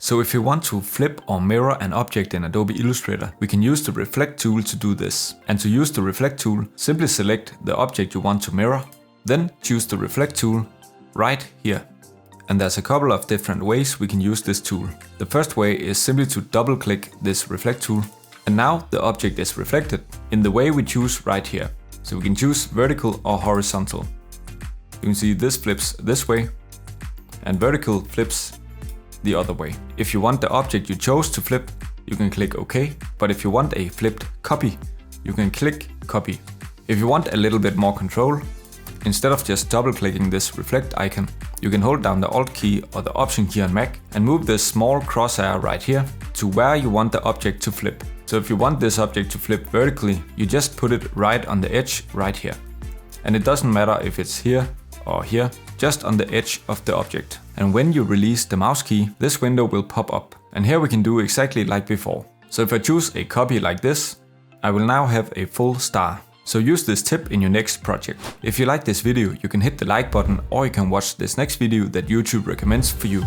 So if you want to flip or mirror an object in Adobe Illustrator, we can use the Reflect tool to do this. And to use the Reflect tool, simply select the object you want to mirror, then choose the Reflect tool right here. And there's a couple of different ways we can use this tool. The first way is simply to double click this Reflect tool, and now the object is reflected in the way we choose right here. So we can choose vertical or horizontal. You can see this flips this way, and vertical flips the other way. If you want the object you chose to flip, you can click OK, but if you want a flipped copy, you can click Copy. If you want a little bit more control, instead of just double clicking this reflect icon, you can hold down the Alt key or the Option key on Mac and move this small crosshair right here to where you want the object to flip. So if you want this object to flip vertically, you just put it right on the edge right here. And it doesn't matter if it's here or here, just on the edge of the object. And when you release the mouse key, this window will pop up. And here we can do exactly like before. So if I choose a copy like this, I will now have a full star. So use this tip in your next project. If you like this video, you can hit the like button, or you can watch this next video that YouTube recommends for you.